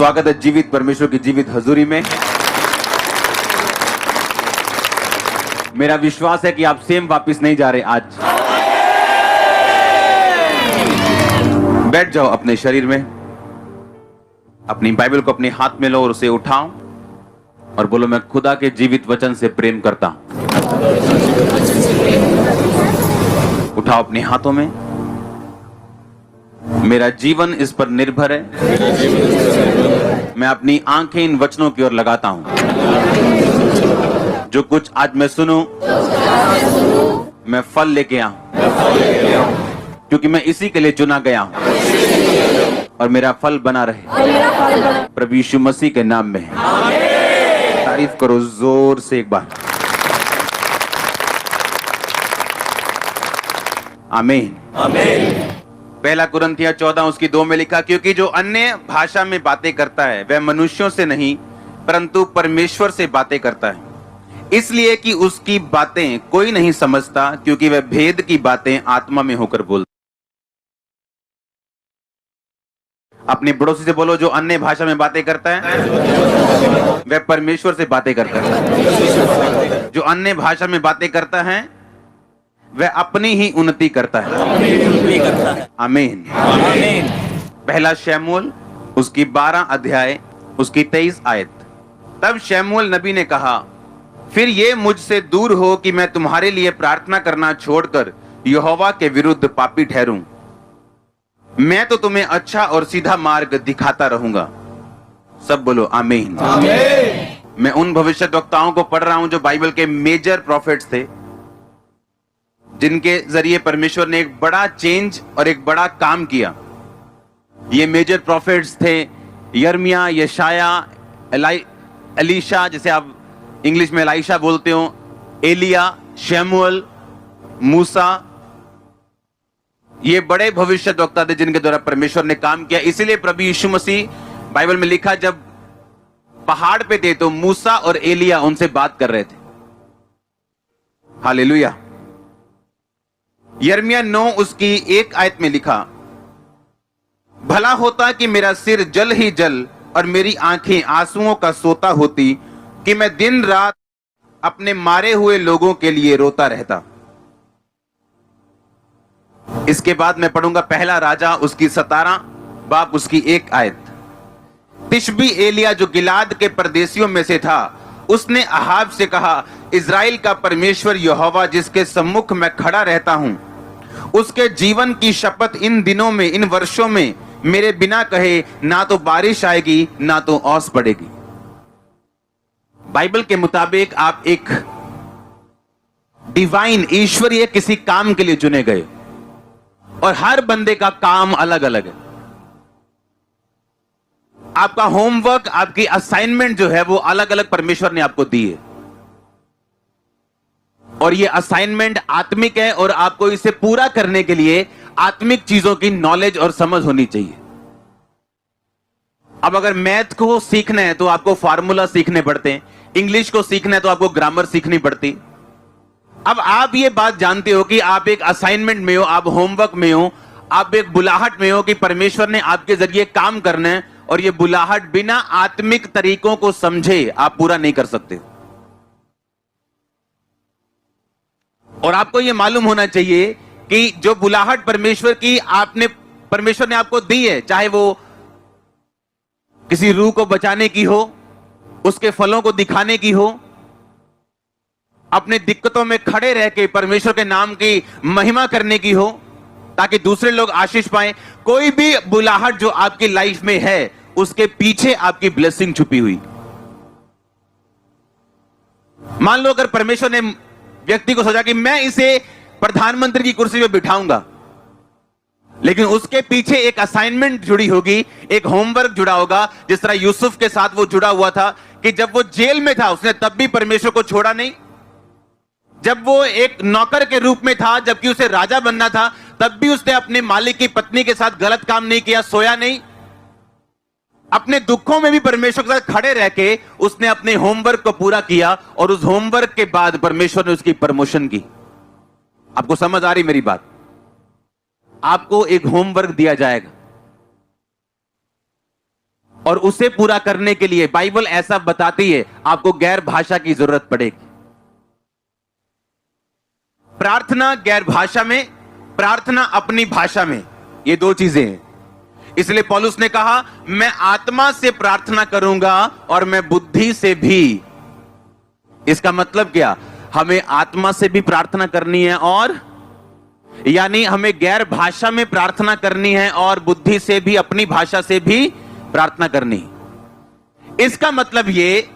स्वागत है जीवित परमेश्वर की जीवित हजूरी में। मेरा विश्वास है कि आप सेम वापस नहीं जा रहे आज। बैठ जाओ अपने शरीर में, अपनी बाइबल को अपने हाथ में लो और उसे उठाओ और बोलो, मैं खुदा के जीवित वचन से प्रेम करता हूं। उठाओ अपने हाथों में। मेरा जीवन इस पर निर्भर है। मैं अपनी आंखें इन वचनों की ओर लगाता हूं। जो कुछ आज मैं सुनूं, मैं फल लेके आऊं, क्योंकि मैं इसी के लिए चुना गया हूं और मेरा फल बना रहे प्रभु यीशु मसीह के नाम में। तारीफ करो जोर से एक बार। आमीन आमीन। पहला कुरिन्थियों 14 उसकी 2 में लिखा, क्योंकि जो अन्य भाषा में बातें करता है वह मनुष्यों से नहीं परंतु परमेश्वर से बातें करता है, इसलिए कि उसकी बातें कोई नहीं समझता, क्योंकि वह भेद की बातें आत्मा में होकर बोलता। अपने पड़ोसी से बोलो, जो अन्य भाषा में बातें करता है वह परमेश्वर से बातें करता है। जो अन्य भाषा में बातें करता है वह अपनी ही उन्नति करता है। आमीन। पहला शमूएल उसकी 12 अध्याय उसकी 23 आयत। तब शमूएल नबी ने कहा, फिर ये मुझसे दूर हो कि मैं तुम्हारे लिए प्रार्थना करना छोड़कर यहोवा के विरुद्ध पापी ठहरूं। मैं तो तुम्हें अच्छा और सीधा मार्ग दिखाता रहूंगा। सब बोलो आमीन। मैं उन भविष्यद्वक्ताओं को पढ़ रहा हूं जो बाइबल के मेजर प्रॉफिट्स थे, जिनके जरिए परमेश्वर ने एक बड़ा चेंज और एक बड़ा काम किया। ये मेजर प्रॉफिट्स थे यिर्मयाह, यशाया, एलीशा, जिसे आप इंग्लिश में एलाइशा बोलते हो, एलिया, शमूएल, मूसा। ये बड़े भविष्यद्वक्ता थे जिनके द्वारा परमेश्वर ने काम किया। इसीलिए प्रभु यीशु मसीह, बाइबल में लिखा, जब पहाड़ पे थे तो मूसा और एलिया उनसे बात कर रहे थे। हालेलुया। यिर्मयाह 9 उसकी 1 आयत में लिखा, भला होता कि मेरा सिर जल ही जल और मेरी आंखें आंसुओं का सोता होती, कि मैं दिन रात अपने मारे हुए लोगों के लिए रोता रहता। इसके बाद मैं पढ़ूंगा पहला राजा उसकी 17 बाब उसकी 1 आयत। तिशबी एलिया जो गिलाद के परदेशियों में से था, उसने अहाब से कहा, इज़राइल का परमेश्वर यहोवा जिसके सम्मुख मैं खड़ा रहता हूं, उसके जीवन की शपथ इन दिनों में, इन वर्षों में मेरे बिना कहे ना तो बारिश आएगी ना तो ओस पड़ेगी। बाइबल के मुताबिक आप एक डिवाइन, ईश्वरीय किसी काम के लिए चुने गए और हर बंदे का काम अलग अलग है। आपका होमवर्क, आपकी असाइनमेंट जो है वो अलग अलग परमेश्वर ने आपको दी है, और ये असाइनमेंट आत्मिक है और आपको इसे पूरा करने के लिए आत्मिक चीजों की नॉलेज और समझ होनी चाहिए। अब अगर मैथ को सीखना है तो आपको फार्मूला सीखने पड़ते हैं, इंग्लिश को सीखना है तो आपको ग्रामर सीखनी पड़ती। अब आप ये बात जानते हो कि आप एक असाइनमेंट में हो, आप होमवर्क में हो, आप एक बुलाहट में हो कि परमेश्वर ने आपके जरिए काम करना है, और ये बुलाहट बिना आत्मिक तरीकों को समझे आप पूरा नहीं कर सकते। और आपको यह मालूम होना चाहिए कि जो बुलाहट परमेश्वर की परमेश्वर ने आपको दी है, चाहे वो किसी रूह को बचाने की हो, उसके फलों को दिखाने की हो, अपने दिक्कतों में खड़े रह के परमेश्वर के नाम की महिमा करने की हो, ताकि दूसरे लोग आशीष पाएं, कोई भी बुलाहट जो आपकी लाइफ में है, उसके पीछे आपकी ब्लेसिंग छुपी हुई। मान लो अगर परमेश्वर ने व्यक्ति को सोचा कि मैं इसे प्रधानमंत्री की कुर्सी पे बिठाऊंगा, लेकिन उसके पीछे एक असाइनमेंट जुड़ी होगी, एक होमवर्क जुड़ा होगा। जिस तरह यूसुफ के साथ वो जुड़ा हुआ था कि जब वो जेल में था उसने तब भी परमेश्वर को छोड़ा नहीं, जब वो एक नौकर के रूप में था जबकि उसे राजा बनना था तब भी उसने अपने मालिक की पत्नी के साथ गलत काम नहीं किया, सोया नहीं। अपने दुखों में भी परमेश्वर के साथ खड़े रह के उसने अपने होमवर्क को पूरा किया, और उस होमवर्क के बाद परमेश्वर ने उसकी प्रमोशन की। आपको समझ आ रही मेरी बात? आपको एक होमवर्क दिया जाएगा, और उसे पूरा करने के लिए बाइबल ऐसा बताती है आपको गैर भाषा की जरूरत पड़ेगी। प्रार्थना गैर भाषा में, प्रार्थना अपनी भाषा में, ये दो चीजें हैं। इसलिए पौलुस ने कहा मैं आत्मा से प्रार्थना करूंगा और मैं बुद्धि से भी। इसका मतलब क्या? हमें आत्मा से भी प्रार्थना करनी है और यानी हमें गैर भाषा में प्रार्थना करनी है और बुद्धि से भी, अपनी भाषा से भी प्रार्थना करनी। इसका मतलब ये,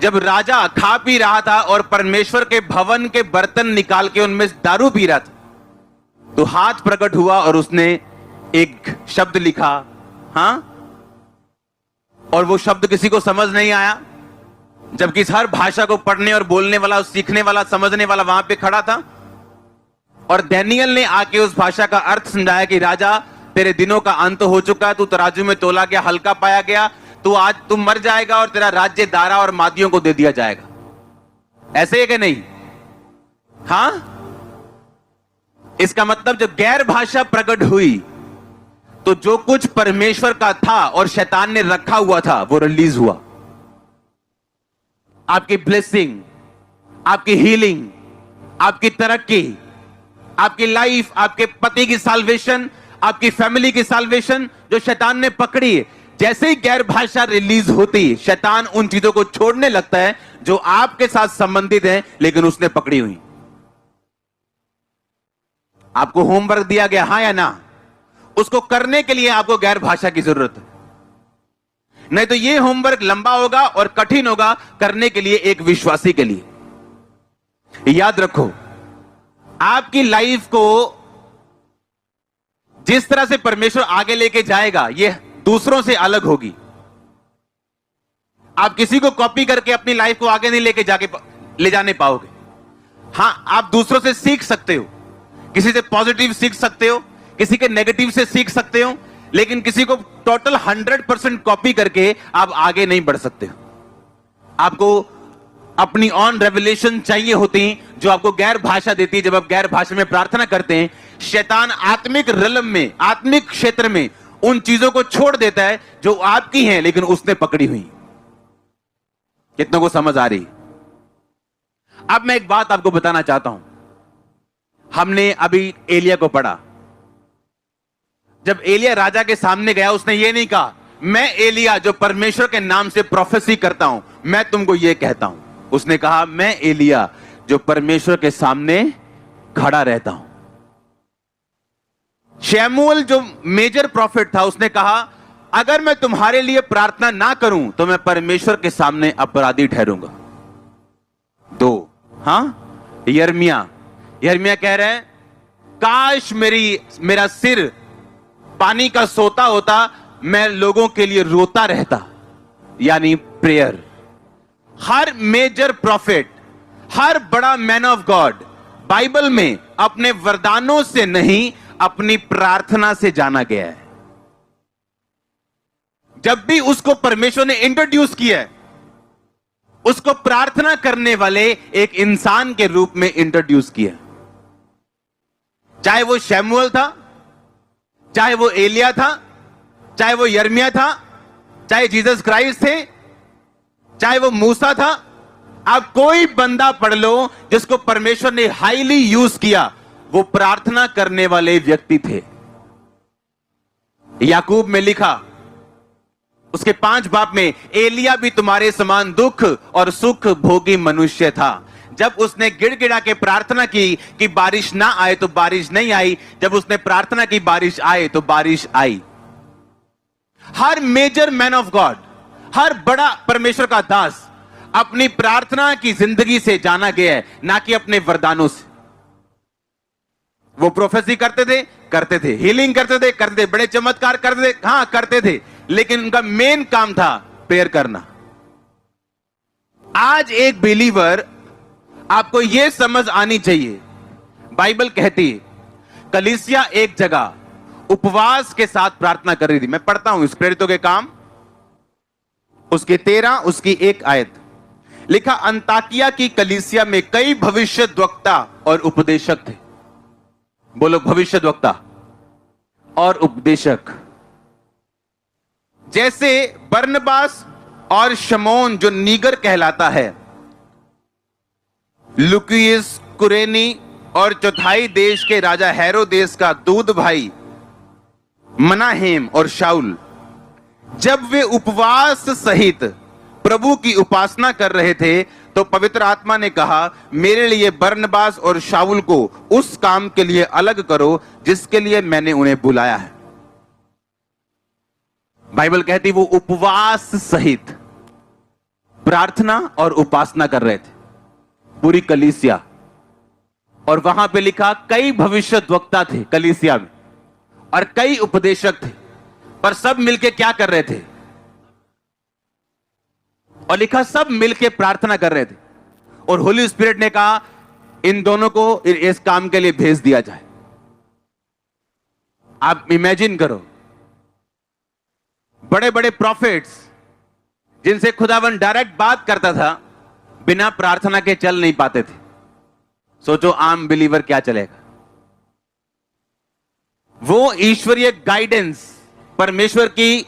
जब राजा खा पी रहा था और परमेश्वर के भवन के बर्तन निकाल के उनमें दारू पी रहा था, तो हाथ प्रकट हुआ और उसने एक शब्द लिखा, हां, और वो शब्द किसी को समझ नहीं आया, जबकि हर भाषा को पढ़ने और बोलने वाला, सीखने वाला, समझने वाला वहां पे खड़ा था। और दानियेल ने आके उस भाषा का अर्थ समझाया कि राजा, तेरे दिनों का अंत हो चुका है, तू तराजू में तोला गया, हल्का पाया गया, तू आज तू मर जाएगा और तेरा राज्य दारा और मादियों को दे दिया जाएगा। ऐसे है कि नहीं? हां, इसका मतलब जब गैर भाषा प्रकट हुई तो जो कुछ परमेश्वर का था और शैतान ने रखा हुआ था वो रिलीज हुआ। आपकी ब्लेसिंग, आपकी हीलिंग, आपकी तरक्की, आपकी लाइफ, आपके पति की साल्वेशन, आपकी फैमिली की साल्वेशन जो शैतान ने पकड़ी है, जैसे ही गैर भाषा रिलीज होती, शैतान उन चीजों को छोड़ने लगता है जो आपके साथ संबंधित है लेकिन उसने पकड़ी हुई। आपको होमवर्क दिया गया, हां या ना, उसको करने के लिए आपको गैर भाषा की जरूरत है। नहीं तो यह होमवर्क लंबा होगा और कठिन होगा करने के लिए एक विश्वासी के लिए। याद रखो, आपकी लाइफ को जिस तरह से परमेश्वर आगे लेके जाएगा यह दूसरों से अलग होगी। आप किसी को कॉपी करके अपनी लाइफ को आगे नहीं ले जाने पाओगे। हां, आप दूसरों से सीख सकते हो, किसी से पॉजिटिव सीख सकते हो, किसी के नेगेटिव से सीख सकते हो, लेकिन किसी को टोटल 100% कॉपी करके आप आगे नहीं बढ़ सकते। आपको अपनी ऑन रेवलेशन चाहिए होती जो आपको गैर भाषा देती है। जब आप गैर भाषा में प्रार्थना करते हैं, शैतान आत्मिक रिलम में, आत्मिक क्षेत्र में उन चीजों को छोड़ देता है जो आपकी हैं लेकिन उसने पकड़ी हुई। कितनों को समझ आ रही? अब मैं एक बात आपको बताना चाहता हूं। हमने अभी एलिया को पढ़ा। जब एलिया राजा के सामने गया, उसने ये नहीं कहा मैं एलिया जो परमेश्वर के नाम से प्रोफेसी करता हूं, मैं तुमको ये कहता हूं। उसने कहा मैं एलिया जो परमेश्वर के सामने खड़ा रहता हूं। शमूएल जो मेजर प्रॉफिट था, उसने कहा अगर मैं तुम्हारे लिए प्रार्थना ना करूं तो मैं परमेश्वर के सामने अपराधी ठहरूंगा। दो, हां, यिर्मयाह कह रहे हैं काश मेरा सिर पानी का सोता होता, मैं लोगों के लिए रोता रहता, यानी प्रेयर। हर मेजर प्रॉफिट, हर बड़ा मैन ऑफ गॉड बाइबल में अपने वरदानों से नहीं, अपनी प्रार्थना से जाना गया है। जब भी उसको परमेश्वर ने इंट्रोड्यूस किया है, उसको प्रार्थना करने वाले एक इंसान के रूप में इंट्रोड्यूस किया। चाहे वो शमूएल था, चाहे वो एलिया था, चाहे वो यिर्मयाह था, चाहे जीसस क्राइस्ट थे, चाहे वो मूसा था। आप कोई बंदा पढ़ लो जिसको परमेश्वर ने हाईली यूज किया, वो प्रार्थना करने वाले व्यक्ति थे। याकूब में लिखा उसके 5 बाब में, एलिया भी तुम्हारे समान दुख और सुख भोगी मनुष्य था। जब उसने गिड़गिड़ा के प्रार्थना की कि बारिश ना आए तो बारिश नहीं आई, जब उसने प्रार्थना की बारिश आए तो बारिश आई। हर मेजर मैन ऑफ गॉड, हर बड़ा परमेश्वर का दास अपनी प्रार्थना की जिंदगी से जाना गया है, ना कि अपने वरदानों से। वो प्रोफेसी करते थे, हीलिंग करते थे, बड़े चमत्कार करते थे, हां करते थे, लेकिन उनका मेन काम था प्रेयर करना। आज एक बिलीवर, आपको यह समझ आनी चाहिए, बाइबल कहती है कलीसिया एक जगह उपवास के साथ प्रार्थना कर रही थी। मैं पढ़ता हूं इस प्रेरितों के काम, उसके 13 उसकी 1 आयत। लिखा, अंताकिया की कलीसिया में कई भविष्यद्वक्ता और उपदेशक थे। बोलो, भविष्यद्वक्ता और उपदेशक। जैसे बरनबास और शमौन जो नीगर कहलाता है, लुकियस कुरेनी और चौथाई देश के राजा हेरोदेस का दूध भाई मनाहेम और शाऊल, जब वे उपवास सहित प्रभु की उपासना कर रहे थे तो पवित्र आत्मा ने कहा, मेरे लिए बरनबास और शाऊल को उस काम के लिए अलग करो जिसके लिए मैंने उन्हें बुलाया है। बाइबल कहती वो उपवास सहित प्रार्थना और उपासना कर रहे थे, पूरी कलीसिया। और वहां पे लिखा कई भविष्यद्वक्ता थे कलीसिया में और कई उपदेशक थे, पर सब मिलके क्या कर रहे थे? और लिखा सब मिलके प्रार्थना कर रहे थे। और होली स्पिरिट ने कहा इन दोनों को इस काम के लिए भेज दिया जाए। आप इमेजिन करो, बड़े बड़े प्रॉफिट्स जिनसे खुदावन डायरेक्ट बात करता था, बिना प्रार्थना के चल नहीं पाते थे। सोचो आम बिलीवर क्या चलेगा? वो ईश्वरीय गाइडेंस, परमेश्वर की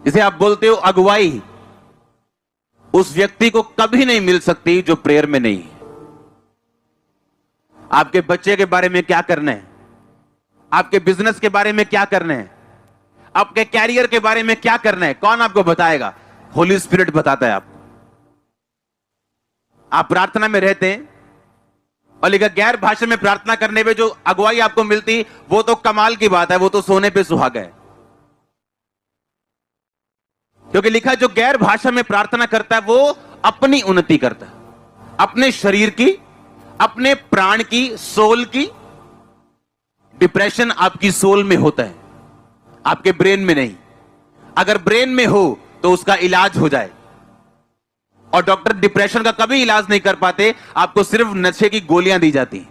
जिसे आप बोलते हो अगुवाई, उस व्यक्ति को कभी नहीं मिल सकती जो प्रेयर में नहीं है। आपके बच्चे के बारे में क्या करना है, आपके बिजनेस के बारे में क्या करना है, आपके कैरियर के बारे में क्या करना है, कौन आपको बताएगा? होली स्पिरिट बताता है आपको। आप प्रार्थना में रहते हैं और लिखा गैर भाषा में प्रार्थना करने में जो अगुवाई आपको मिलती, वो तो कमाल की बात है, वो तो सोने पे सुहागा है। क्योंकि लिखा जो गैर भाषा में प्रार्थना करता है वो अपनी उन्नति करता है, अपने शरीर की, अपने प्राण की, सोल की। डिप्रेशन आपकी सोल में होता है, आपके ब्रेन में नहीं। अगर ब्रेन में हो तो उसका इलाज हो जाए, और डॉक्टर डिप्रेशन का कभी इलाज नहीं कर पाते, आपको सिर्फ नशे की गोलियां दी जाती हैं।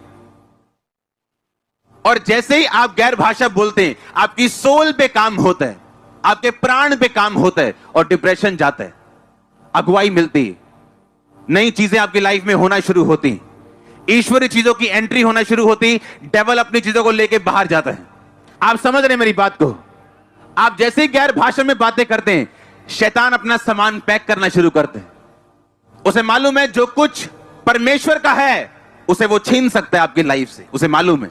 और जैसे ही आप गैर भाषा बोलते हैं, आपकी सोल पे काम होता है, आपके प्राण पे काम होता है और डिप्रेशन जाता है, अगुवाई मिलती है, नई चीजें आपकी लाइफ में होना शुरू होती, ईश्वरीय चीजों की एंट्री होना शुरू होती, डेविल अपनी चीजों को लेके बाहर जाता है। आप समझ रहे हैं मेरी बात को? आप जैसे ही गैर भाषा में बातें करते हैं, शैतान अपना सामान पैक करना शुरू करते हैं। उसे मालूम है जो कुछ परमेश्वर का है उसे वो छीन सकता है आपकी लाइफ से, उसे मालूम है।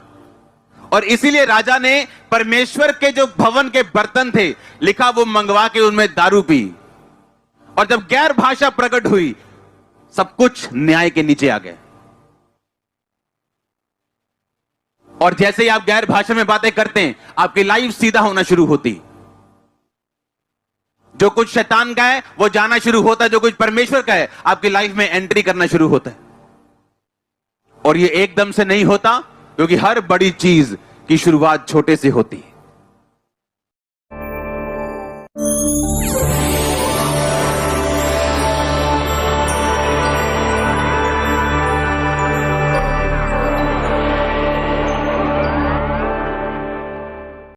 और इसीलिए राजा ने परमेश्वर के जो भवन के बर्तन थे, लिखा वो मंगवा के उनमें दारू पी। और जब गैर भाषा प्रकट हुई, सब कुछ न्याय के नीचे आ गए। और जैसे ही आप गैर भाषा में बातें करते हैं, आपकी लाइफ सीधा होना शुरू होती। जो कुछ शैतान का है वो जाना शुरू होता है, जो कुछ परमेश्वर का है आपकी लाइफ में एंट्री करना शुरू होता है। और ये एकदम से नहीं होता, क्योंकि हर बड़ी चीज की शुरुआत छोटे से होती है।